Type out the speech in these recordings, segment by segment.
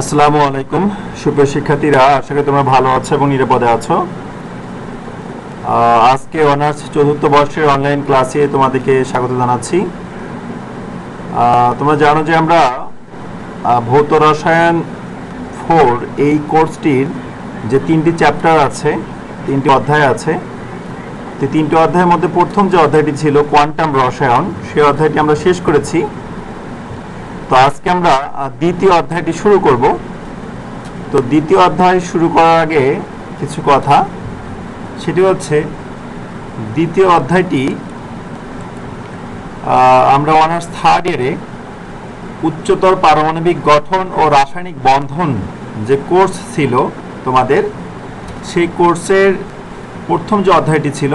আসসালামু আলাইকুম সুপ্রিয় শিক্ষার্থীরা, আশা করি তোমরা ভালো আছো এবং নিরাপদে আছো। আজকে অনার্স চতুর্থ বর্ষের অনলাইন ক্লাসে তোমাদেরকে স্বাগত জানাচ্ছি। তোমরা জানো যে আমরা ভৌত রসায়ন 4 এই কোর্সটির যে তিনটি চ্যাপ্টার আছে, তিনটি অধ্যায় আছে। তো তিনটি অধ্যায়ের মধ্যে প্রথম যে অধ্যায়টি ছিল কোয়ান্টাম রসায়ন, সেই অধ্যায়টি আমরা শেষ করেছি। তো আজকে আমরা দ্বিতীয় অধ্যায়টি শুরু করব। তো দ্বিতীয় অধ্যায় শুরু করার আগে কিছু কথা, সেটি হচ্ছে দ্বিতীয় অধ্যায়টি আমরা অনার্স থার্ড ইয়ারে উচ্চতর পারমাণবিক গঠন ও রাসায়নিক বন্ধন যে কোর্স ছিল তোমাদের, সেই কোর্সের প্রথম যে অধ্যায়টি ছিল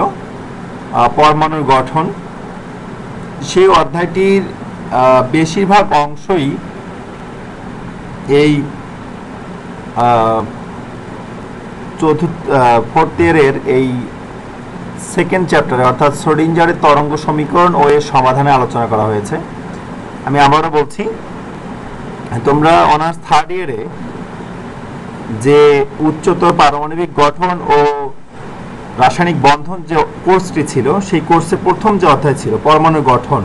পরমাণুর গঠন, সেই অধ্যায়টির বেশিরভাগ অংশই এই ফোর্থ ইয়ারের এই সেকেন্ড চ্যাপ্টারে অর্থাৎ শ্রোডিঞ্জারের তরঙ্গ সমীকরণ ও এর সমাধানে আলোচনা করা হয়েছে। আমি আবারও বলছি, তোমরা অনার্স থার্ড ইয়ারে যে উচ্চতর পারমাণবিক গঠন ও রাসায়নিক বন্ধন যে কোর্সটি ছিল, সেই কোর্সের প্রথম যে অধ্যায় ছিল পরমাণুর গঠন,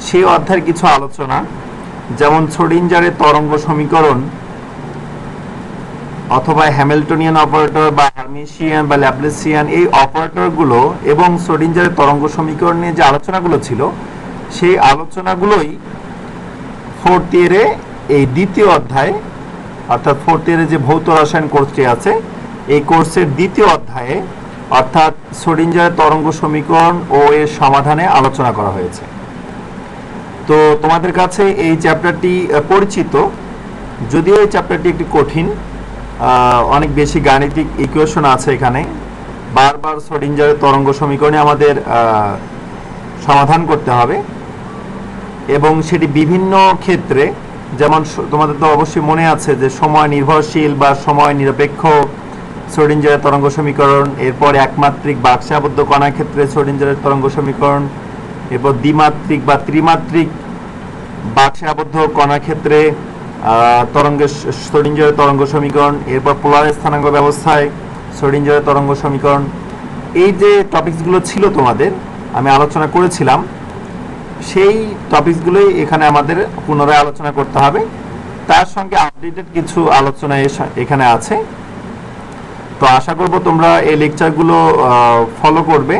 সেই অধ্যায়ের কিছু আলোচনা, যেমন শ্রোডিঞ্জারের তরঙ্গ সমীকরণ অথবা হ্যামিল্টনিয়ান অপারেটর বা হার্মিশিয়ান বা ল্যাপ্লেসিয়ান, এই অপারেটরগুলো এবং শ্রোডিঞ্জারের তরঙ্গ সমীকরণ নিয়ে যে আলোচনাগুলো ছিল, সেই আলোচনাগুলোই ফোর্থ ইয়ারে এই দ্বিতীয় অধ্যায় অর্থাৎ ফোর্থ ইয়ারে যে ভৌত রসায়ন কোর্সটি আছে, এই কোর্সের দ্বিতীয় অধ্যায়ে অর্থাৎ শ্রোডিঞ্জারের তরঙ্গ সমীকরণ ও এর সমাধানে আলোচনা করা হয়েছে। তো তোমাদের কাছে এই চ্যাপ্টারটি পরিচিত, যদিও এই চ্যাপ্টারটি একটু কঠিন, অনেক বেশি গাণিতিক ইকুয়েশন আছে এখানে, বারবার শ্রোডিঞ্জারের তরঙ্গ সমীকরণে আমাদের সমাধান করতে হবে এবং সেটি বিভিন্ন ক্ষেত্রে, যেমন তোমাদের তো অবশ্যই মনে আছে যে সময় নির্ভরশীল বা সময় নিরপেক্ষ শ্রোডিঞ্জারের তরঙ্গ সমীকরণ, এরপর একমাত্রিক বাক্সে আবদ্ধ কণার ক্ষেত্রে শ্রোডিঞ্জারের তরঙ্গ সমীকরণ, এরপর দ্বিমাত্রিক বা ত্রিমাত্রিক বাক্সে আবদ্ধ কণার ক্ষেত্রে শ্রোডিঞ্জারের তরঙ্গ সমীকরণ, এরপর পোলার স্থানাঙ্ক ব্যবস্থায় শ্রোডিঞ্জারের তরঙ্গ সমীকরণ। এই যে টপিকসগুলো ছিল তোমাদের, আমি আলোচনা করেছিলাম, সেই টপিকসগুলোই এখানে আমাদের পুনরায় আলোচনা করতে হবে। তার সঙ্গে আপডেটেড কিছু আলোচনা এখানে আছে। তো আশা করব তোমরা এই লেকচারগুলো ফলো করবে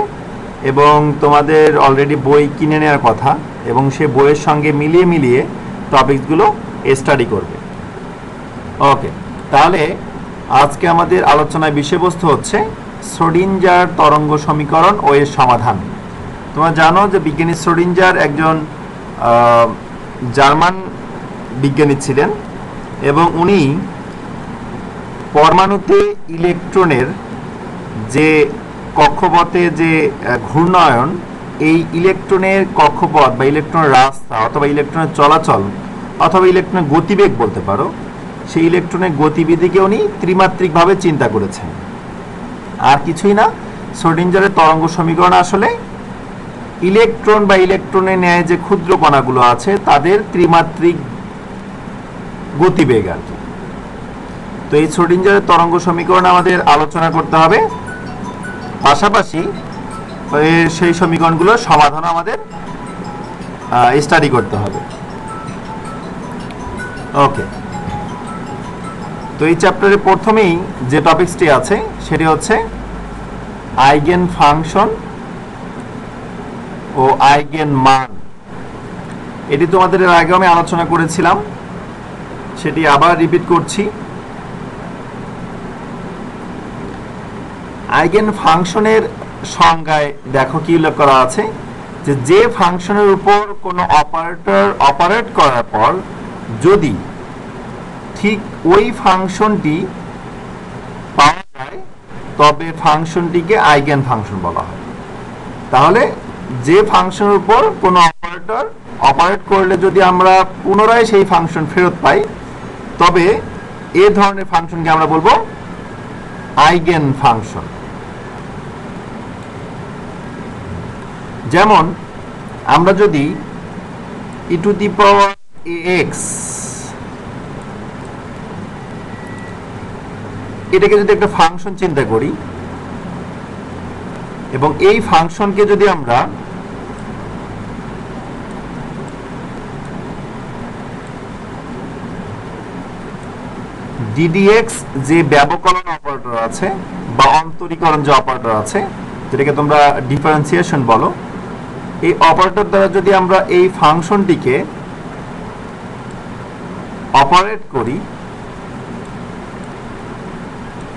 এবং তোমাদের অলরেডি বই কিনে নেওয়ার কথা এবং সেই বইয়ের সঙ্গে মিলিয়ে মিলিয়ে টপিকসগুলো স্টাডি করবে। ওকে, তাহলে আজকে আমাদের আলোচনার বিষয়বস্তু হচ্ছে শ্রোডিঞ্জার তরঙ্গ সমীকরণ ও এর সমাধান। তোমরা জানো যে বিজ্ঞানী শ্রোডিঞ্জার একজন জার্মান বিজ্ঞানী ছিলেন এবং উনি পরমাণুতে ইলেকট্রনের যে কক্ষপথে যে ঘূর্ণায়ন, এই ইলেকট্রনের কক্ষপথ বা ইলেকট্রনের রাস্তা অথবা ইলেকট্রনের চলাচল অথবা ইলেকট্রনের গতিবেগ বলতে পারো, সেই ইলেকট্রনের গতিবিধিকে উনি ত্রিমাত্রিকভাবে চিন্তা করেছেন। আর কিছুই না, শ্রোডিঞ্জারের তরঙ্গ সমীকরণ আসলে ইলেকট্রন বা ইলেকট্রনের ন্যায় যে ক্ষুদ্র কণাগুলো আছে তাদের ত্রিমাত্রিক গতিবেগ আর কি। তো এই শ্রোডিঞ্জারের তরঙ্গ সমীকরণ আমাদের আলোচনা করতে হবে, পাশাপাশি সেই সমীকরণগুলোর সমাধান আমাদের স্টাডি করতে হবে। ওকে, তো এই চ্যাপ্টারে প্রথমেই যে টপিকসটি আছে সেটি হচ্ছে আইগেন ফাংশন ও আইগেন মান। এটি তোমাদের এর আগে আমি আলোচনা করেছিলাম, সেটি আবার রিপিট করছি। আইগেন ফাংশনের সংজ্ঞায় দেখো কি উল্লেখ করা আছে, যে ফাংশনের উপর কোনো অপারেটর অপারেট করার পর যদি ঠিক ওই ফাংশনটি পাওয়া যায় তবে ফাংশনটিকে আইগেন ফাংশন বলা হয়। তাহলে যে ফাংশনের উপর কোনো অপারেটর অপারেট করলে যদি আমরা পুনরায় সেই ফাংশন ফেরত পাই, তবে এ ধরনের ফাংশনকে আমরা বলবো আইগেন ফাংশন। যেমন আমরা যদি e to the power ax এটাকে যদি একটা ফাংশন চিন্তা করি এবং এই ফাংশনকে যদি আমরা ddx যে ব্যবকলন অপারেটর আছে বা অন্তরীকরণ যে অপারেটর আছে, যেটাকে তোমরা ডিফারেন্সিয়েশন বলো, এই অপারেটর দ্বারা যদি আমরা এই ফাংশনটিকে অপারেট করি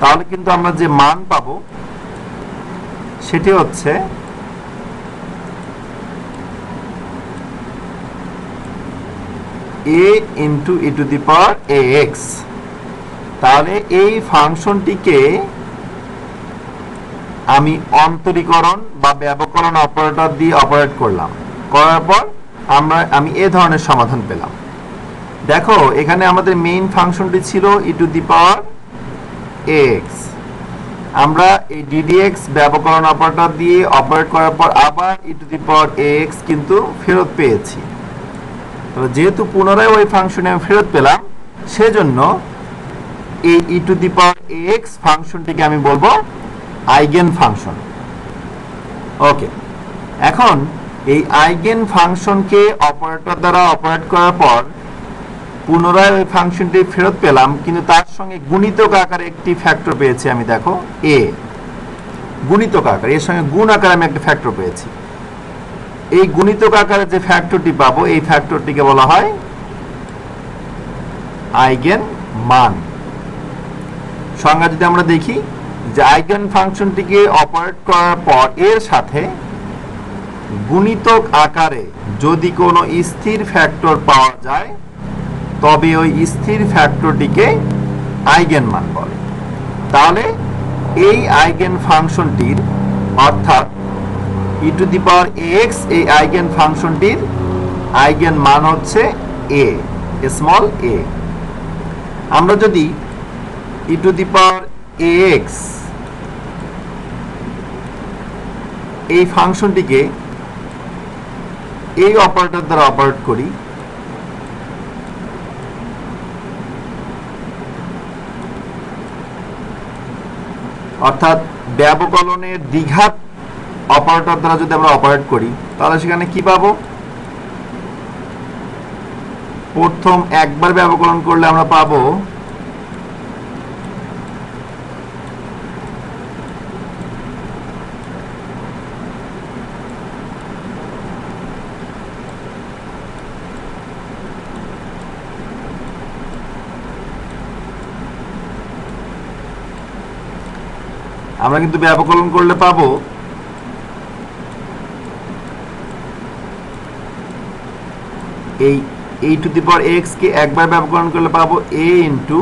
তাহলে কিন্তু আমরা যে মান পাবো সেটি হচ্ছে a into e to the power ax। তাহলে এই ফাংশনটিকে আমি অন্তরীকরণ বা ব্যবকলন অপারেটর দিয়ে অপারেট করলাম, করার পর আমি এ ধরনের সমাধান পেলাম। দেখো এখানে আমাদের মেইন ফাংশনটি ছিল e to the power ax, আমরা এই ddx ব্যবকলন অপারেটর দিয়ে অপারেট করার পর আবার e to the power ax কিন্তু ফেরত পেয়েছি। তবে যেহেতু পুনরায় ওই ফাংশনে আমি ফেরত পেলাম, সেজন্য এই e to the power ax ফাংশনটিকে আমি বলবো আইগেন ফাংশন। ওকে, এখন এই আইগেন ফাংশনকে অপারেটর দ্বারা অপারেট করার পর পুনরায় ওই ফাংশনটি ফেরত পেলাম, কিন্তু তার সঙ্গে গুণিতক আকারে একটি ফ্যাক্টর পেয়েছি আমি। দেখো a গুণিতক আকারে, এর সঙ্গে গুণ আকারে আমি একটা ফ্যাক্টর পেয়েছি। এই গুণিতক আকারে যে ফ্যাক্টরটি পাবো এই ফ্যাক্টরটিকে বলা হয় আইগেন মান। সংজ্ঞা যদি আমরা দেখি যে আইগেন ফাংশনটিকে অপারেট করার পর এর সাথে গুণিতক আকারে যদি কোনো স্থির ফ্যাক্টর পাওয়া যায় তবে ওই স্থির ফ্যাক্টরটিকে আইগেন মান বলে। তাহলে এই আইগেন ফাংশনটির অর্থাৎ e to the power ax এই আইগেন ফাংশনটির আইগেন মান হচ্ছে a, স্মল a। আমরা যদি e to the power ax এই ফাংশনটিকে এই অপারেটর দ্বারা অপারেট করি, অর্থাৎ ব্যবকলনের দ্বিঘাত অপারেটর দ্বারা যদি আমরা অপারেট করি তাহলে সেখানে কি পাবো? প্রথম একবার ব্যবকলন করলে আমরা পাবো আমরা কিন্তু ব্যবকলন করলে পাবো এই e to the power x কে একবার ব্যবকলন করলে পাবো a into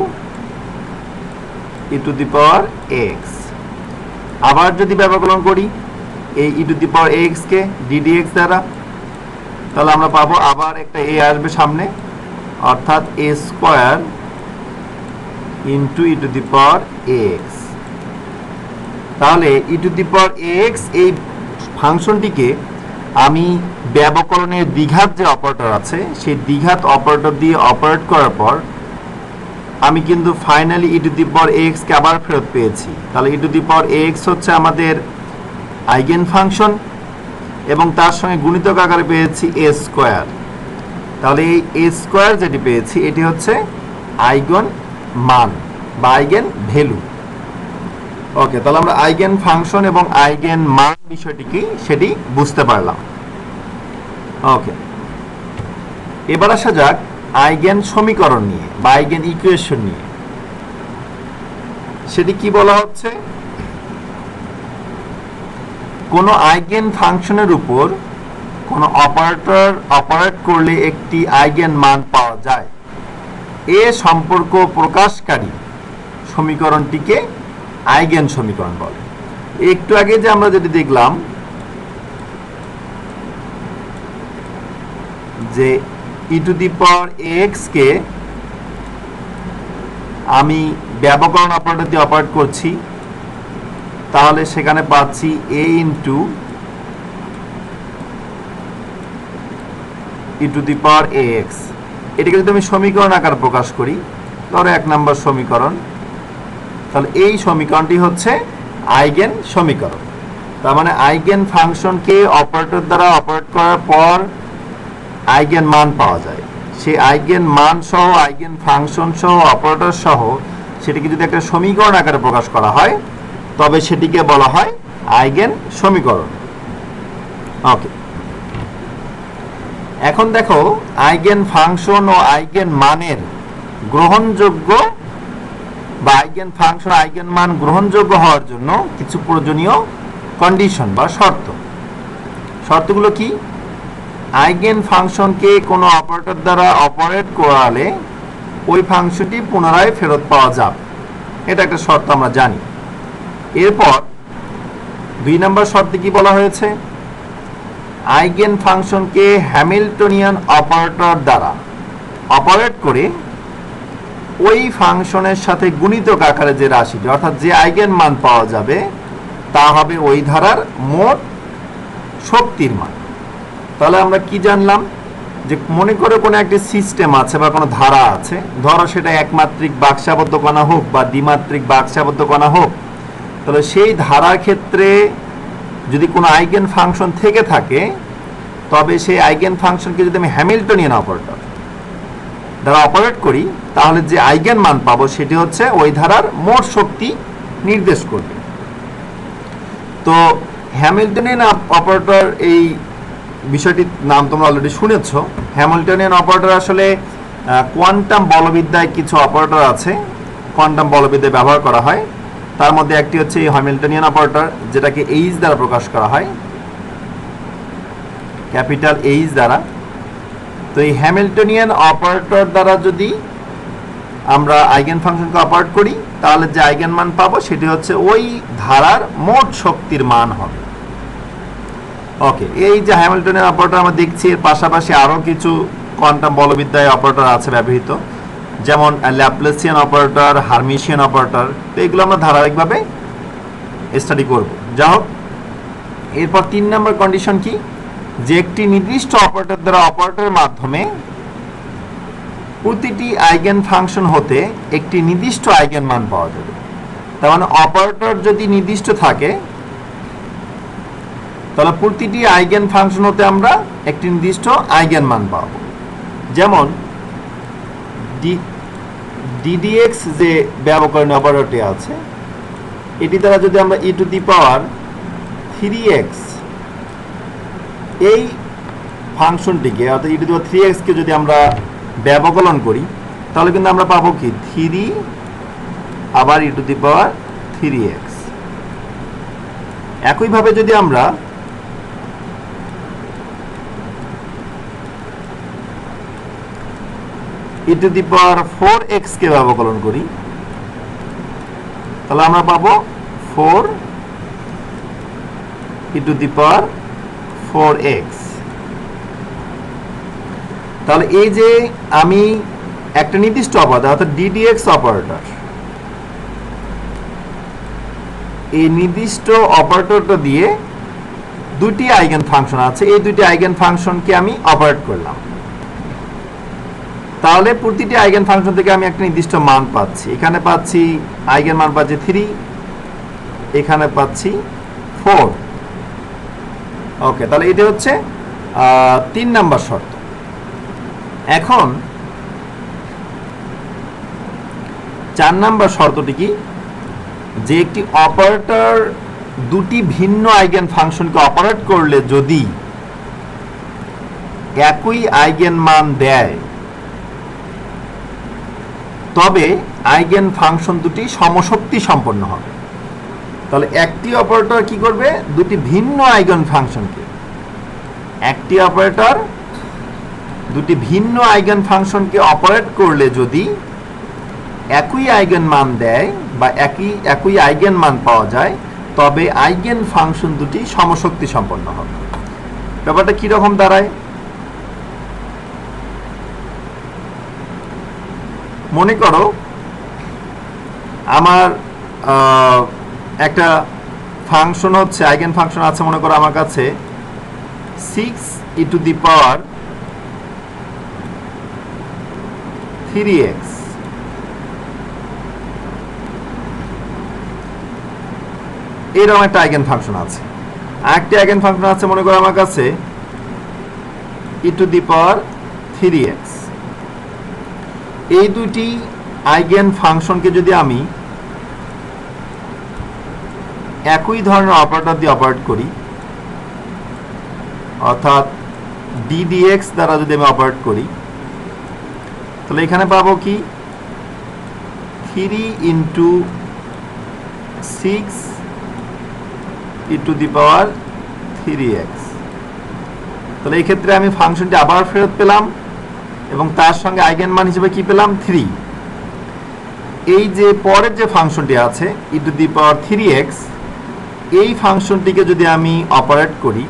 e to the power x। আবার যদি ব্যবকলন করি এই e to the power x K ddx দ্বারা, তাহলে আমরা পাবো আবার একটা a আসবে সামনে, অর্থাৎ a square into e to the power x। তাহলে e to the power x এই ফাংশনটিকে আমি ব্যবকলনের দ্বিঘাত যে অপারেটর আছে সেই দ্বিঘাত অপারেটর দিয়ে অপারেট করার পর আমি কিন্তু finally e to the power x কে আবার ফেরত পেয়েছি। তাহলে e to the power x হচ্ছে আমাদের আইগেন ফাংশন এবং তার সঙ্গে গুণিতক আকারে পেয়েছি a স্কয়ার। তাহলে এই a স্কয়ার যেটি পেয়েছি এটি হচ্ছে আইগেন মান বা আইগেন ভ্যালু। ওকে, তাহলে আমরা আইগেন ফাংশন এবং আইগেন মান বিষয়টি কি সেটি বুঝতে পারলাম। ওকে, এবার আসা যাক আইগেন সমীকরণ নিয়ে বা আইগেন ইকুয়েশন নিয়ে। সেটি কি বলা হচ্ছে? কোনো আইগেন ফাংশনের উপর কোনো অপারেটর অপারেট করলে একটি আইগেন মান পাওয়া যায়, এ সম্পর্ক প্রকাশকারী সমীকরণটিকে আইগেন সমীকরণ বলে। একটু আগে যে আমরা যেটি দেখলাম যে e to the power x কে আমি ব্যবকলন অপারেটর দিয়ে অপারেট করছি, তাহলে সেখানে পাচ্ছি a into e to the power ax। এটাকে যদি আমি সমীকরণ আকারে প্রকাশ করি, ধরো 1 নম্বর সমীকরণ, তাহলে এই সমীকরণটি হচ্ছে আইগেন সমীকরণ। তার মানে আইগেন ফাংশনকে অপারেটর দ্বারা অপারেট করার পর আইগেন মান পাওয়া যায়। সেই আইগেন মান সহ আইগেন ফাংশন সহ অপারেটর সহ সেটিকে যদি একটা সমীকরণ আকারে প্রকাশ করা হয় তবে সেটিকে বলা হয় আইগেন সমীকরণ। ওকে, এখন দেখো আইগেন ফাংশন ও আইগেন মানের গ্রহণযোগ্য বা আইগেন ফাংশন আইগেন মান গ্রহণযোগ্য হওয়ার জন্য কিছু প্রয়োজনীয় কন্ডিশন বা শর্তগুলো কি? আইগেন ফাংশনকে কোনো অপারেটর দ্বারা অপারেট করালে ওই ফাংশনটি পুনরায় ফেরত পাওয়া যাবে, এটা একটা শর্ত আমরা জানি। এরপর 2 নম্বর শর্তে কি বলা হয়েছে? আইগেন ফাংশনকে হ্যামিল্টনিয়ান অপারেটর দ্বারা অপারেট করে ওই ফাংশনের সাথে গুণিতক আকারে যে রাশিটি অর্থাৎ যে আইগেন মান পাওয়া যাবে তা হবে ওই ধারার মোট শক্তির মান। তাহলে আমরা কি জানলাম? যে মনে করে কোনো একটি সিস্টেম আছে বা কোনো ধারা আছে, ধরো সেটা একমাত্রিক বাক্সাবদ্ধ কণা হোক বা দ্বিমাত্রিক বাক্সাবদ্ধ কণা হোক, তাহলে সেই ধারার ক্ষেত্রে যদি কোনো আইগেন ফাংশন থেকে থাকে তবে সেই আইগেন ফাংশনকে যদি আমি হ্যামিল্টনিয়ান অপারেটর দ্বারা অপারেট করি তাহলে যে আইগেন মান পাবো সেটি হচ্ছে ওই ধারার মোট শক্তি নির্দেশ করবে। তো হ্যামিল্টনিয়ান অপারেটর এই বিষয়টির নাম তোমরা অলরেডি শুনেছ। হ্যামিল্টনিয়ান অপারেটর আসলে কোয়ান্টাম বলবিদ্যায় কিছু অপারেটর আছে, কোয়ান্টাম বলবিদ্যায় ব্যবহার করা হয়। তার মধ্যে একটি হচ্ছে এই হ্যামিল্টনিয়ান অপারেটর, যেটাকে এইচ দ্বারা প্রকাশ করা হয়, ক্যাপিটাল এইচ দ্বারা। তো এই হ্যামিল্টনিয়ান অপারেটর দ্বারা যদি আমরা আইগেন ফাংশনকে অপারেট করি তাহলে যে আইগেন মান পাবো সেটি হচ্ছে ওই ধারার মোট শক্তির মান হবে। ওকে, এই যে হ্যামিল্টনিয়ান অপারেটর আমরা দেখছি, এর পাশাপাশি আরও কিছু কোয়ান্টাম বলবিদ্যায় অপারেটর আছে ব্যবহৃত, যেমন ল্যাপ্লেসিয়ান অপারেটর, হার্মিশিয়ান অপারেটর। তো এগুলো আমরা ধারাবাহিকভাবে স্টাডি করব। যা হোক, এরপর 3 নম্বর কন্ডিশন কি? যে একটি নির্দিষ্ট অপারেটর দ্বারা অপারেটরের মাধ্যমে প্রতিটি আইগেন ফাংশন হতে একটি নির্দিষ্ট আইগেন মান পাওয়া যাবে। তার মানে অপারেটর যদি নির্দিষ্ট থাকে তাহলে প্রতিটি আইগেন ফাংশন হতে আমরা একটি নির্দিষ্ট আইগেন মান পাব। যেমন ডিডিএক্স যে ব্যবকরণীয় অপারেটরটি আছে, এটি দ্বারা যদি আমরা ই টু দি পাওয়ার 3x এই ফাংশনটিকে অর্থাৎ ই টু দি পাওয়ার 3x কে যদি আমরা ব্যবকলন করি তাহলে কিন্তু আমরা পাবো কি 3 আবার ই টু দি পাওয়ার 3x। একইভাবে যদি আমরা ই টু দি পাওয়ার 4x কে ব্যবকলন করি তাহলে আমরা পাবো 4 ই টু দি পাওয়ার 4x। তাহলে এই যে আমি একটা নির্দিষ্ট অপারেটর অর্থাৎ ডিডিএক্স অপারেটর, এই নির্দিষ্ট অপারেটরটা দিয়ে দুটি আইগেন ফাংশন আছে, এই দুটি আইগেন ফাংশনকে আমি অপারেট করলাম, তাহলে প্রতিটি আইগেন ফাংশন থেকে আমি একটা নির্দিষ্ট মান পাচ্ছি। এখানে পাচ্ছি আইগেন মান পাচ্ছি 3, এখানে পাচ্ছি 4। ওকে, তাহলে এটা হচ্ছে 3 নাম্বার শর্ত। এখন 4 নাম্বার শর্তটি কি? যে একটি অপারেটর দুটি ভিন্ন আইগেন ফাংশনকে অপারেট করলে যদি একই আইগেন মান দেয় তবে আইগেন ফাংশন দুটি সমশক্তি সম্পন্ন হবে। তাহলে একটি অপারেটর কি করবে? দুটি ভিন্ন আইগেন ফাংশনকে, একটি অপারেটর দুটি ভিন্ন আইগেন ফাংশনকে অপারেট করলে যদি একই আইগেন মান দেয় বা একই আইগেন মান পাওয়া যায় তবে আইগেন ফাংশন দুটি সমশক্তি সম্পন্ন হবে। ব্যাপারটা কি রকম দাঁড়ায়? মনে করো আমার একটা ফাংশন হচ্ছে আইগেন ফাংশন আছে, মনে করো আমার কাছে 6 ই টু দি পাওয়ার 3x। এরকম একটা আইগেন ফাংশন আছে, আরেকটি আইগেন ফাংশন আছে মনে করো আমার কাছে e⁻3x। এই দুটি আইগেন ফাংশনকে যদি আমি একই ধরনের অপারেটর দিয়ে অপারেট করি, অর্থাৎ ddx দ্বারা যদি আমি অপারেট করি, তাহলে এখানে পাবো কি 3 × 6 e⁻3x। তাহলে এই ক্ষেত্রে আমি ফাংশনটি আবার ফেরত পেলাম এবং তার সঙ্গে আইগেন মান হিসেবে কি পেলাম 3। এই যে পরের যে ফাংশনটি আছে e⁻3x, এই ফাংশনটিকে যদি আমি অপারেট করি,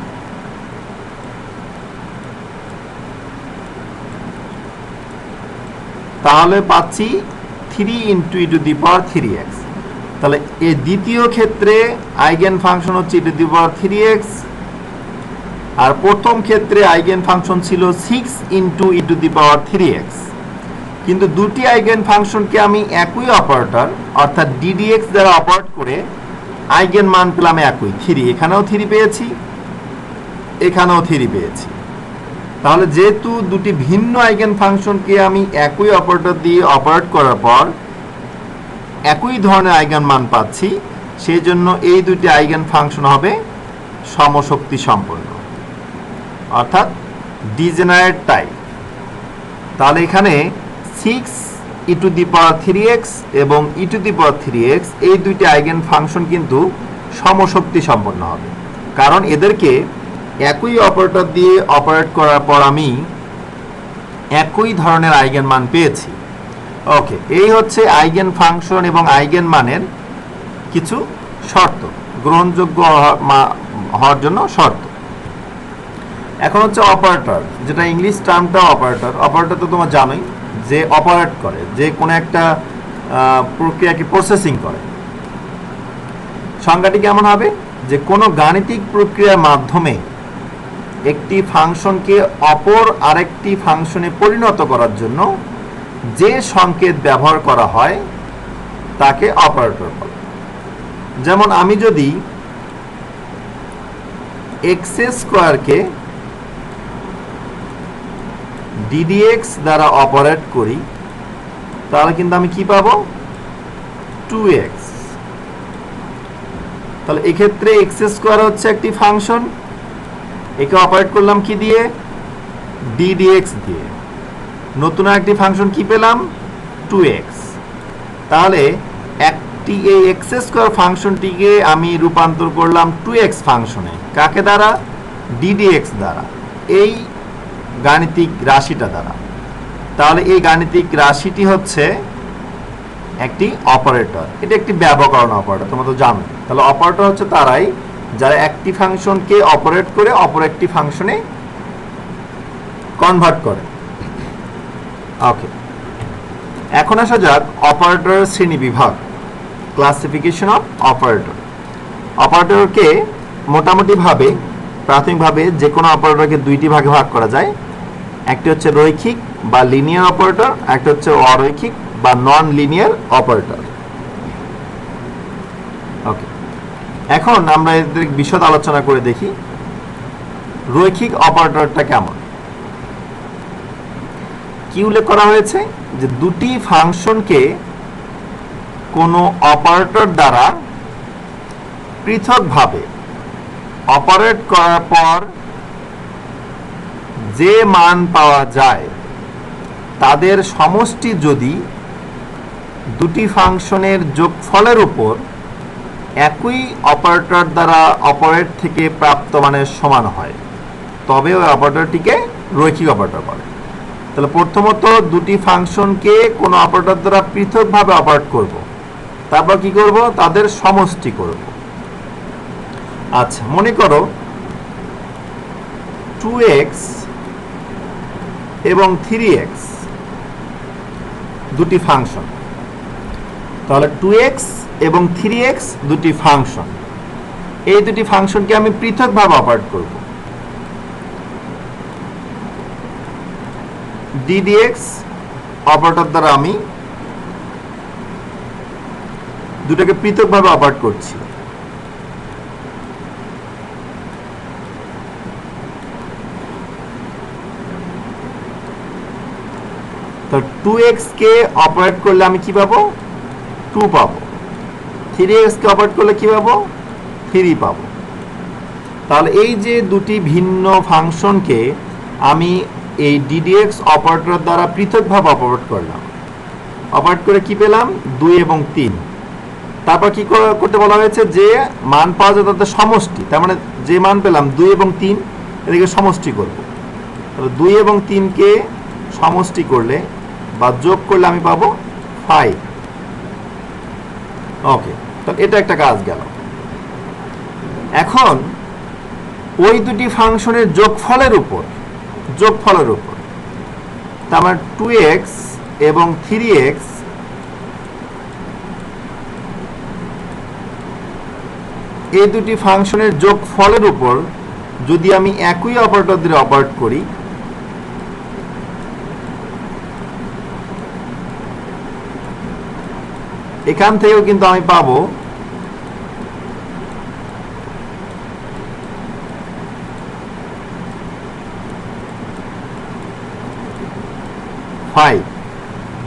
তাহলে পাচ্ছি 3 × e⁻3x। তাহলে এই দ্বিতীয় ক্ষেত্রে আইগেন ফাংশন হচ্ছে e⁻3x, আর প্রথম ক্ষেত্রে আইগেন ফাংশন ছিল 6 × e⁻3x। কিন্তু দুটি আইগেন ফাংশনকে আমি একই অপারেটর অর্থাৎ ddx দ্বারা অপারেট করে আইগেন মান পেলাম একই 3। এখানেও 3 পেয়েছি, এখানেও 3 পেয়েছি। তাহলে যেহেতু দুটি ভিন্ন আইগেন ফাংশনকে আমি একই অপারেটর দিয়ে অপারেট করার পর একই ধরনের আইগেন মান পাচ্ছি, সেই জন্য এই দুটি আইগেন ফাংশন হবে সমশক্তি সম্পন্ন, অর্থাৎ ডিজেনারেট টাইপ। তাহলে এখানে 6 e⁻3x এবং e⁻3x এই দুইটি আইগেন ফাংশন কিন্তু সমশক্তি সম্পন্ন হবে, কারণ এদেরকে একই অপারেটর দিয়ে অপারেট করার পর আমি একই ধরনের আইগেন মান পেয়েছি। ওকে, এই হচ্ছে আইগেন ফাংশন এবং আইগেন মানের কিছু শর্ত, গ্রহণযোগ্য হওয়ার জন্য শর্ত। এখন হচ্ছে অপারেটর, যেটা ইংলিশ টার্মটা অপারেটর। অপারেটর তো তোমরা জানোই যে অপারেট করে, যে কোনো একটা প্রক্রিয়াকে প্রসেসিং করে। সংজ্ঞাটি কেমন হবে? যে কোনো গাণিতিক প্রক্রিয়ার মাধ্যমে একটি ফাংশনকে অপর আরেকটি ফাংশনে পরিণত করার জন্য যে সংকেত ব্যবহার করা হয় তাকে অপারেটর বলে। যেমন আমি যদি x² ddx দ্বারা অপারেট করি, তাহলে কিন্তু আমি কি পাবো 2x। তাহলে এক্ষেত্রে x² হচ্ছে একটি ফাংশন, একে অপারেট করলাম কি দিয়ে? ddx দিয়ে। নতুন একটি ফাংশন কি পেলাম? 2x। তাহলে একটি এই x² ফাংশনটিকে আমি রূপান্তর করলাম 2x ফাংশনে, কাকে দ্বারা? ddx দ্বারা, এই গাণিতিক রাশিটা দ্বারা। তাহলে এই গাণিতিক রাশিটি হচ্ছে একটি অপারেটর, এটা একটি ব্যবকরণ অপারেটর, তোমরা তো জানো। তাহলে অপারেটর হচ্ছে তারাই যারা একটি ফাংশনকে অপারেট করে অপর একটি ফাংশনে কনভার্ট করে। ওকে, এখন আসা যাক অপারেটরের শ্রেণী বিভাগ, ক্লাসিফিকেশন অফ অপারেটর। অপারেটরকে মোটামুটিভাবে প্রাথমিকভাবে যে কোনো অপারেটরকে দুইটি ভাগে ভাগ করা যায়। একটি হচ্ছে রৈখিক বা লিনিয়ার অপারেটর, একটা হচ্ছে অরৈখিক বা নন লিনিয়ার অপারেটর। ওকে, এখন আমরা এদের বিশদ আলোচনা করে দেখি রৈখিক অপারেটরটা কেমন। কি উল্লেখ করা হয়েছে? যে দুটি ফাংশনকে কোনো অপারেটর দ্বারা পৃথকভাবে অপারেট করার পর যে মান পাওয়া যায় তাদের সমষ্টি যদি দুটি ফাংশনের যোগফলের উপর একই অপারেটর দ্বারা অপারেট থেকে প্রাপ্ত মানের সমান হয়, তবে ওই অপারেটরটিকে রৈখিক অপারেটর বলে। তাহলে প্রথমত দুটি ফাংশনকে কোনো অপারেটর দ্বারা পৃথকভাবে অপারেট করব, তারপর কি করব? তাদের সমষ্টি করব। আচ্ছা, মনে করো 2x এবং 3x দুটি ফাংশন। তাহলে 2x এবং 3x দুটি ফাংশন, এই দুটি ফাংশনকে আমি পৃথকভাবে অপারেট করব। ddx অপারেটর দ্বারা আমি দুটাকে পৃথকভাবে অপারেট করছি। তো 2x কে অপারেট করলে আমি কি পাবো 2 পাবো 3x কে অপারেট করলে কি পাবো 3 পাবো তাহলে এই যে দুটি ভিন্ন ফাংশনকে আমি এই ddx অপারেটর দ্বারা পৃথকভাবে অপারেট করলাম অপারেট করে কি পেলাম 2 এবং 3 তারপর কি করতে বলা হয়েছে যে মান পাওয়া যায় তাদের সমষ্টি তার মানে যে মান পেলাম 2 এবং 3 এদিকে সমষ্টি করব তাহলে 2 এবং 3 কে সমষ্টি করলে বা যোগ করলে আমি পাবো 5 ওকে তো এটা একটা কাজ গেল এখন ওই দুটি ফাংশনের যোগফলের উপর তার মানে 2x এবং 3x এই দুটি ফাংশনের যোগফলের উপর যদি আমি একই অপারেটর দিয়ে অপারেট করি এখান থেকেও কিন্তু আমি পাবো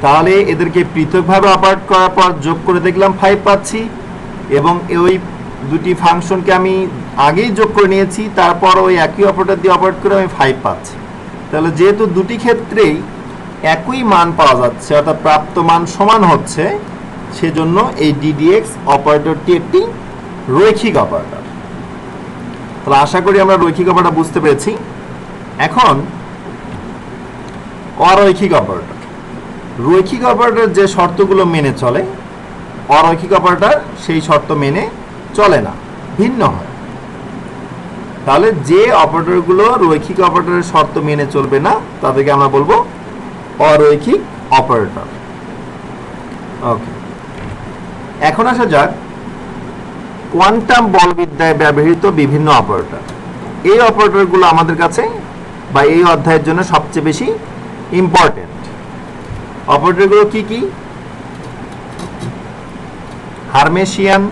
তাহলে এদেরকে পৃথকভাবে অপারেট করার পর যোগ করে দেখলাম 5 পাচ্ছি এবং ওই দুটি ফাংশনকে আমি আগেই যোগ করে নিয়েছি তারপর ওই একই অপারেটর দিয়ে অপারেট করে আমি 5 পাচ্ছি তাহলে যেহেতু দুটি ক্ষেত্রেই একই মান পাওয়া যাচ্ছে অর্থাৎ প্রাপ্ত মান সমান হচ্ছে সেজন্য এই ddx অপারেটরটি একটি রৈখিক অপারেটর তাহলে আশা করি আমরা রৈখিক অপারেটর বুঝতে পেরেছি এখন অরৈখিক অপারেটর রৈখিক অপারেটর যে শর্তগুলো মেনে চলে অরৈখিক অপারেটর সেই শর্ত মেনে চলে না ভিন্ন হয় তাহলে যে অপারেটরগুলো রৈখিক অপারেটরের শর্ত মেনে চলবে না তাদেরকে আমরা বলবো অরৈখিক অপারেটর ওকে এখন আসা যাক কোয়ান্টাম বলবিদ্যায় ব্যবহৃত বিভিন্ন অপারেটর এই অপারেটরগুলো আমাদের কাছে বা এই অধ্যায়ের জন্য সবচেয়ে বেশি ইম্পর্টেন্ট অপারেটরগুলো কি কি হার্মেশিয়ান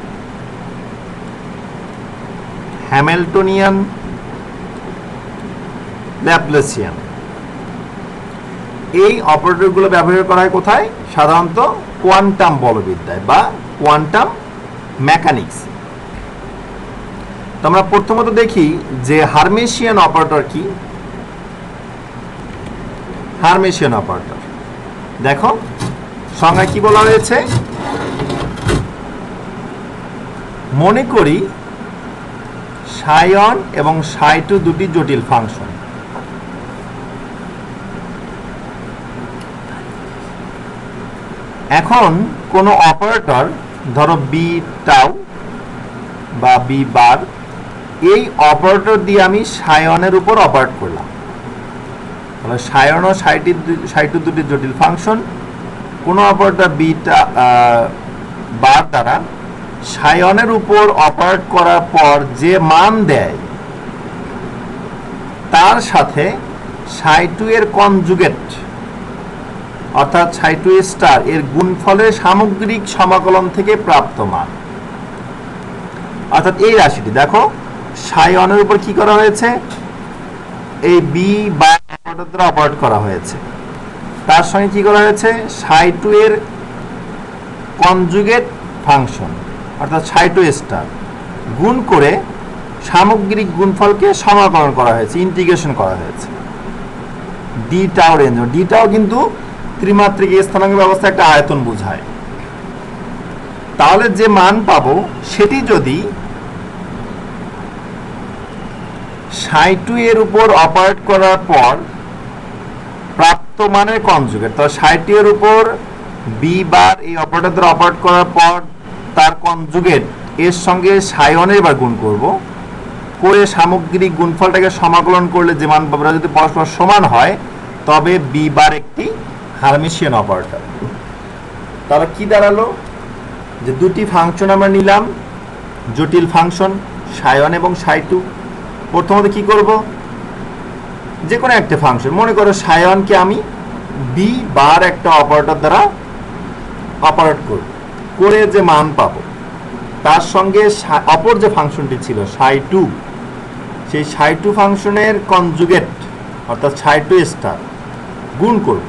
হ্যামিল্টনিয়ান ল্যাপ্লাসিয়ান এই অপারেটরগুলো ব্যবহার করা হয় কোথায় সাধারণত কোয়ান্টাম বলবিদ্যায় বা কোয়ান্টাম মেকানিক্স তো আমরা প্রথমত দেখি যে হার্মেশিয়ান অপারেটর কি হার্মেশিয়ান অপারেটর দেখো সংজ্ঞায় কি বলা হয়েছে মনে করি ψ1 এবং ψ2 দুটি জটিল ফাংশন এখন কোন অপারেটর ধরো বি টাউ বা বি বার এই অপারেটর দিয়ে আমি ψ1 এর উপর অপারেট করলাম তাহলে ψ1 ও ψ2 দুটি জটিল ফাংশন কোন অপারেটর বিটা বার দ্বারা ψ1 এর উপর অপারেট করার পর যে মান দেয় তার সাথে ψ2 এর কনজুগেট অর্থাৎ ψ2 স্টার এর গুণফলের সামগ্রিক সমাকলন থেকে প্রাপ্ত মান অর্থাৎ এই রাশিটি দেখো ψ1 এর উপর কি করা হয়েছে এই বি বা অপারেটর দ্বারা অপারেট করা হয়েছে তার সঙ্গে কি করা হয়েছে ψ2 এর কনজুগেট ফাংশন অর্থাৎ ψ2 স্টার গুণ করে সামগ্রিক গুণফলকে সমাকলন করা হয়েছে ইন্টিগ্রেশন করা হয়েছে D tau range D tau কিন্তু ত্রিমাত্রিক স্থানাঙ্ক ব্যবস্থা একটা আয়তন বোঝায় তাহলে যে মান পাবো সেটি যদি ψ2 এর উপর অপারেট করার পর প্রাপ্ত মানের কনজুগেট তো ψ2 এর উপর বি বার এই অপারেটর দ্বারা অপারেট করার পর তার কনজুগেট এর সঙ্গে ψ1 এর বার গুণ করব করে সামগ্রিক গুণফলটাকে সমাকলন করলে যে মান পাবো যদি পরস্পর সমান হয় তবে বি বার একটি হার্মেশিয়ান অপারেটর তাহলে কি দাঁড়ালো যে দুটি ফাংশন আমরা নিলাম জটিল ফাংশন ψ1 এবং ψ2 প্রথমত কি করব যে কোনো একটা ফাংশন মনে করো ψ1 কে আমি বি বার একটা অপারেটর দ্বারা অপারেট করব করে যে মান পাবো তার সঙ্গে অপর যে ফাংশনটি ছিল ψ2 সেই ψ2 ফাংশনের কনজুগেট অর্থাৎ ψ2 স্টার গুণ করব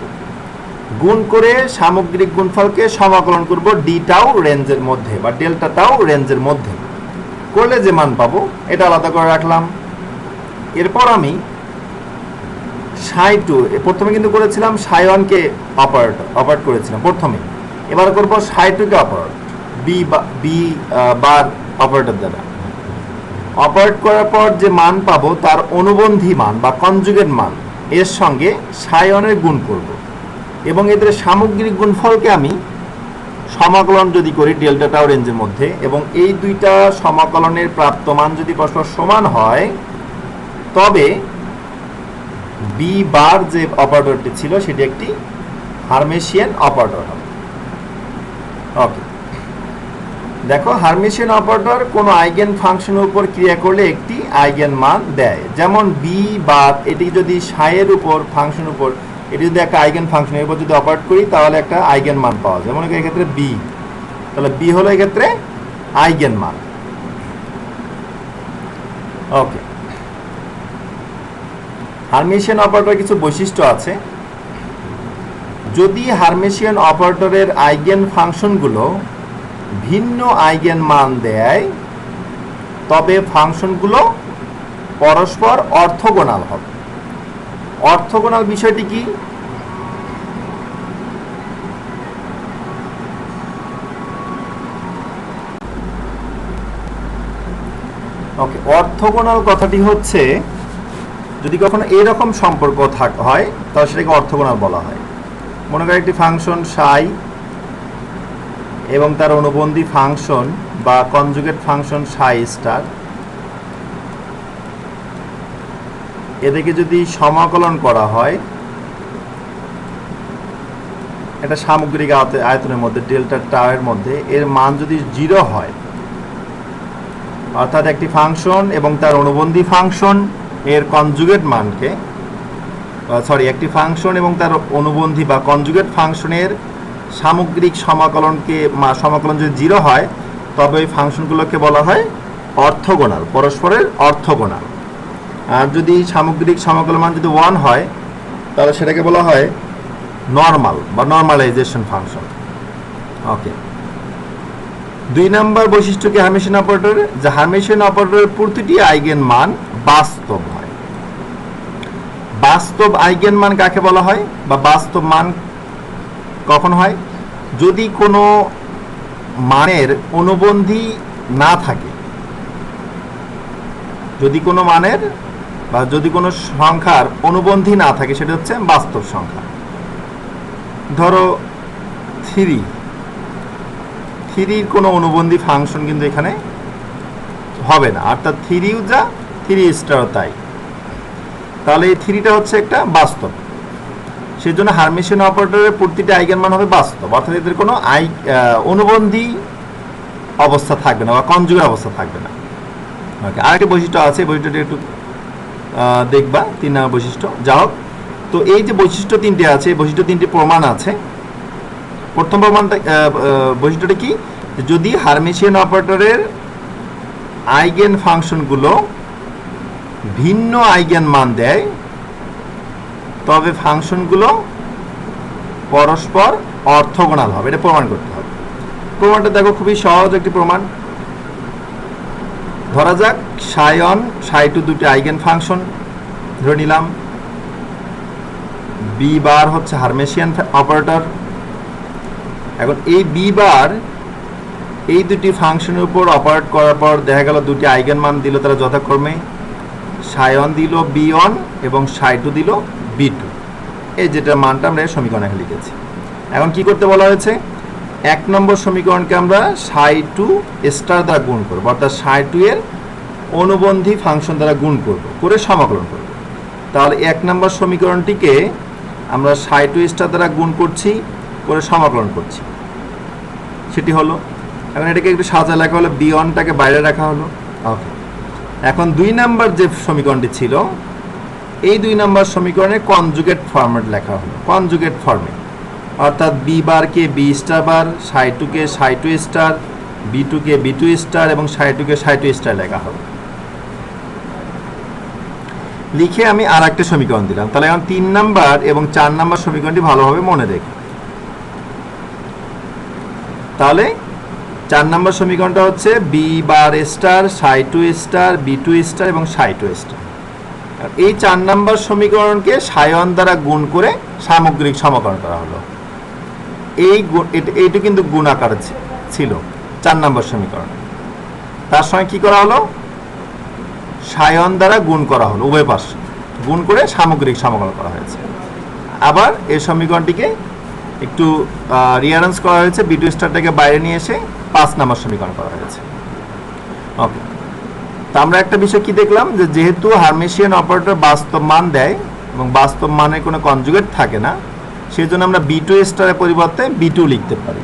গুণ করে সামগ্রিক গুণফলকে সমাকলন করব ডি টাউ রেঞ্জের মধ্যে বা ডেল্টা টাউ রেঞ্জের মধ্যে, করলে যে মান পাবো এটা আলাদা করে রাখলাম। এরপর আমি সাই টু প্রথমে কিন্তু করেছিলাম সাই ওয়ানকে অপারেট করেছিলাম প্রথমে, এবার করবো সাই টুকে অপারেট বি বার অপারেটর দ্বারা। অপারেট করার পর যে মান পাবো তার অনুবন্ধী মান বা কনজুগেট মান এর সঙ্গে সাই ওয়ানের গুণ করব এবং এদের সামগ্রিক গুণফলকে আমি সমাকলন যদি করি ডেল্টা টাউ রেঞ্জের মধ্যে, এবং এই দুইটা সমাকলনের প্রাপ্ত মান যদি পরস্পর সমান হয় তবে বি বার যে অপারেটরটি ছিল সেটি একটি হার্মেশিয়ান অপারেটর হবে। ওকে, দেখো হার্মেশিয়ান অপারেটর কোনো আইগেন ফাংশনের উপর ক্রিয়া করলে একটি আইগেন মান দেয়। যেমন বি বার এটি যদি সাইয়ের উপর ফাংশনের উপর এটি যদি একটা আইগেন ফাংশনের উপর যদি অপারেট করি তাহলে একটা আইগেন মান পাওয়া যায়। যেমন এক্ষেত্রে বি, তাহলে বি হলো এক্ষেত্রে আইগেন মান। ওকে, হার্মেশিয়ান অপারেটরের কিছু বৈশিষ্ট্য আছে। যদি হার্মেশিয়ান অপারেটরের আইগেন ফাংশনগুলো ভিন্ন আইগেন মান দেয় তবে ফাংশনগুলো পরস্পর অর্থগোনাল হবে। অর্থগোনাল বিষয়টি কি? ওকে, অর্থগোনাল কথাটি হচ্ছে যদি কখনো এরকম সম্পর্ক হয় তাহলে সেটাকে অর্থগোনাল বলা হয়। মনে করি একটি ফাংশন সাই এবং তার অনুবন্ধী ফাংশন বা কনজুগেট ফাংশন সাই স্টার, এদেরকে যদি সমাকলন করা হয় এটা সামগ্রিক আয়তনের মধ্যে ডেল্টা টাউয়ের মধ্যে, এর মান যদি 0 হয় অর্থাৎ একটি ফাংশন এবং তার অনুবন্ধী ফাংশন এর কনজুগেট মানকে একটি ফাংশন এবং তার অনুবন্ধী বা কনজুগেট ফাংশনের সামগ্রিক সমাকলন যদি 0 হয় তবে ওই ফাংশনগুলোকে বলা হয় অর্থগোনাল, পরস্পরের অর্থগোনাল। আর যদি সামগ্রিক সমাকলন মান যদি 1 হয় তাহলে সেটাকে বলা হয় নরমাল বা নরমালাইজেশন ফাংশন। ওকে, 2 নম্বর বৈশিষ্ট্য কি হার্মেশিয়ান অপারেটরের? যে হার্মেশিয়ান অপারেটরের প্রতিটি আইগেন মান বাস্তব হয়। বাস্তব আইগেন মান কাকে বলা হয় বা বাস্তব মান কখন হয়? যদি কোনো মানের অনুবন্ধী না থাকে, যদি কোনো মানের বা যদি কোনো সংখ্যার অনুবন্ধী না থাকে সেটা হচ্ছে বাস্তব সংখ্যা। ধরো 3 কোনো অনুবন্ধী ফাংশন কিন্তু এখানে হবে না, অর্থাৎ 3 যা 3 স্টার তাই, তাহলে এই 3টা হচ্ছে একটা বাস্তব। সেই জন্য হার্মেশিয়ান অপারেটরের প্রতিটি আইগেন মান হবে বাস্তব, অর্থাৎ এদের কোনো অনুবন্ধী অবস্থা থাকবে না বা কনজুগেট অবস্থা থাকবে না। ওকে, আরেকটি বৈশিষ্ট্য আছে, বৈশিষ্ট্যটি একটু দেখবা, 3 নম্বর বৈশিষ্ট্য। যা হোক, তো এই যে বৈশিষ্ট্য 3টি আছে, এই বৈশিষ্ট্য 3টি প্রমাণ আছে। প্রথম বৈশিষ্ট্যটা কি? যদি হার্মেশিয়ান অপারেটরের আইগেন ফাংশনগুলো ভিন্ন আইগেন মান দেয় তবে ফাংশনগুলো পরস্পর অর্থগোনাল হবে। এটা প্রমাণ করতে হবে। প্রমাণটা দেখো, খুবই সহজ একটি প্রমাণ। ধরা যাক সাই ওয়ান সাই টু দুটি আইগেন ফাংশন ধরে নিলাম, বি বার হচ্ছে হার্মেশিয়ান অপারেটর। এখন এই বি বার এই দুটি ফাংশনের উপর অপারেট করার পর দেখা গেল দুটি আইগেন মান দিল, তারা যথাক্রমে সাই ওয়ান দিল বি1 এবং সাই টু দিল বি2। এই যেটা মানটা আমরা সমীকরণে লিখেছি। এখন কি করতে বলা হয়েছে? 1 নম্বর সমীকরণকে আমরা সাই টু স্টার দ্বারা গুণ করব, অর্থাৎ সাই টু এর অনুবন্ধী ফাংশন দ্বারা গুণ করব, করে সমাকলন করব। তাহলে 1 নম্বর সমীকরণটিকে আমরা সাই টু স্টার দ্বারা গুণ করছি, করে সমাকলন করছি, সেটি হলো। এখন এটাকে একটু সাজা লেখা হলো, বি1টাকে বাইরে রাখা হলো। ওকে, এখন 2 নম্বর যে সমীকরণটি ছিল এই 2 নম্বর সমীকরণে কনজুগেট ফরম্যাট লেখা হলো, কনজুগেট ফর্মে, অর্থাৎ বি বারকে বি স্টার বার, সাই টুকে সাই টু স্টার, বি2কে বি2 স্টার এবং সাই টুকে সাই টু স্টার লেখা হলো। লিখে আমি আর একটা সমীকরণ দিলাম। তাহলে এখন 3 নম্বর এবং 4 নম্বর সমীকরণটি ভালোভাবে মনে রেখো। তাহলে 4 নম্বর সমীকরণটা হচ্ছে B bar star psi two star B two star এবং সাই টু স্টার। এই 4 নম্বর সমীকরণকে সাই ওয়ান দ্বারা গুণ করে সামগ্রিক সমীকরণ করা হলো। এইটা কিন্তু গুণ আকারে ছিল 4 নম্বর সমীকরণ। তার সঙ্গে কি করা হলো, সাই ওয়ান দ্বারা গুণ করা হলো, উভয় পাশে গুণ করে সামগ্রিক সমীকরণ করা হয়েছে। আবার এই সমীকরণটিকে একটু রিঅ্যারেঞ্জ করা হয়েছে, বি টু স্টারটাকে বাইরে নিয়ে এসে 5 নম্বর সমীকরণ করা হয়েছে। ওকে, তো আমরা একটা বিষয় কি দেখলাম, যে যেহেতু হার্মিশিয়ান অপারেটর বাস্তব মান দেয় এবং বাস্তব মানের কোনো কনজুগেট থাকে না, সেই জন্য আমরা বি টু স্টারের পরিবর্তে বি টু লিখতে পারি।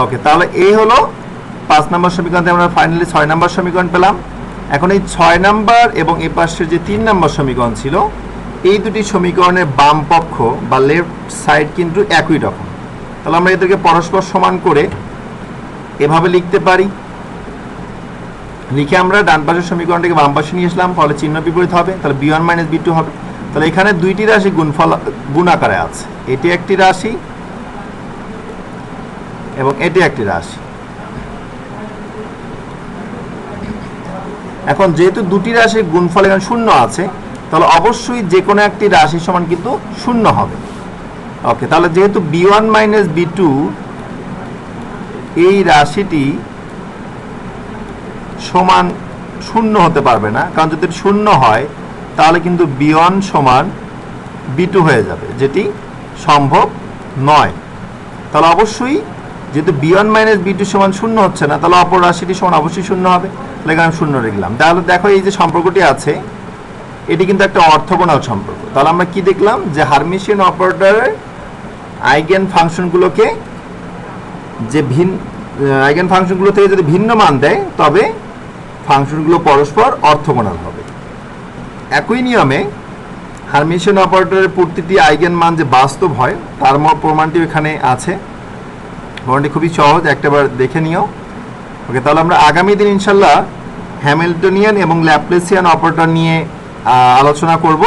ওকে, তাহলে এই হলো 5 নম্বর সমীকরণ। আমরা ফাইনালি 6 নম্বর সমীকরণ পেলাম। এখন এই 6 নম্বর এবং এই পাশের যে 3 নম্বর সমীকরণ ছিল, এই দুটি সমীকরণের বাম পক্ষ বা লেফট সাইড কিন্তু একই রকম। তাহলে আমরা এদেরকে পরস্পর সমান করে এভাবে লিখতে পারি। লিখে আমরা ডান পাশের সমীকরণটাকে বাম পাশে নিয়ে আসলাম, ফলে চিহ্ন বিপরীত হবে, তাহলে b1 মাইনাস b2 হবে। তাহলে এখানে দুইটি রাশি গুণ আকারে আছে, এটি একটি রাশি এবং এটি একটি রাশি। এখন যেহেতু দুটি রাশির গুণফল এখানে শূন্য আছে, তাহলে অবশ্যই যে কোনো একটি রাশি সমান কিন্তু শূন্য হবে। ওকে, তাহলে যেহেতু b1 মাইনাস b2 এই রাশিটি সমান শূন্য হতে পারবে না, কারণ যদি শূন্য হয় তাহলে কিন্তু b1 সমান b2 হয়ে যাবে, যেটি সম্ভব নয়। তাহলে অবশ্যই যেহেতু b1 মাইনাস b2 সমান শূন্য হচ্ছে না, তাহলে অপর রাশিটি সমান অবশ্যই শূন্য হবে। তাহলে এখানে শূন্য লিখলাম। তাহলে দেখো এই যে সম্পর্কটি আছে, এটি কিন্তু একটা অর্থগোনাল সম্পর্ক। তাহলে আমরা কি দেখলাম, যে হার্মিশিয়ান অপারেটরের আইগেন ফাংশনগুলোকে আইগেন ফাংশনগুলো থেকে যদি ভিন্ন মান দেয়, তবে ফাংশনগুলো পরস্পর অর্থগোনাল হবে। একই নিয়মে হার্মিশিয়ান অপারেটরের প্রতিটি আইগেন মান যে বাস্তব হয়, তার প্রমাণটি এখানে আছে। প্রমাণটি খুবই সহজ, একটাবার দেখে নিও। ওকে, তাহলে আমরা আগামী দিন ইনশাল্লাহ হ্যামিল্টনিয়ান এবং ল্যাপ্লেসিয়ান অপারেটর নিয়ে আলোচনা করব।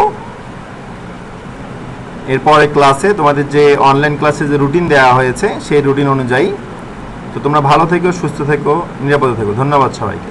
এরপরে ক্লাসে তোমাদের যে অনলাইন ক্লাসে যে রুটিন দেওয়া হয়েছে, সেই রুটিন অনুযায়ী। তো তোমরা ভালো থেকো, সুস্থ থেকো, নিরাপদে থেকো। ধন্যবাদ সবাইকে।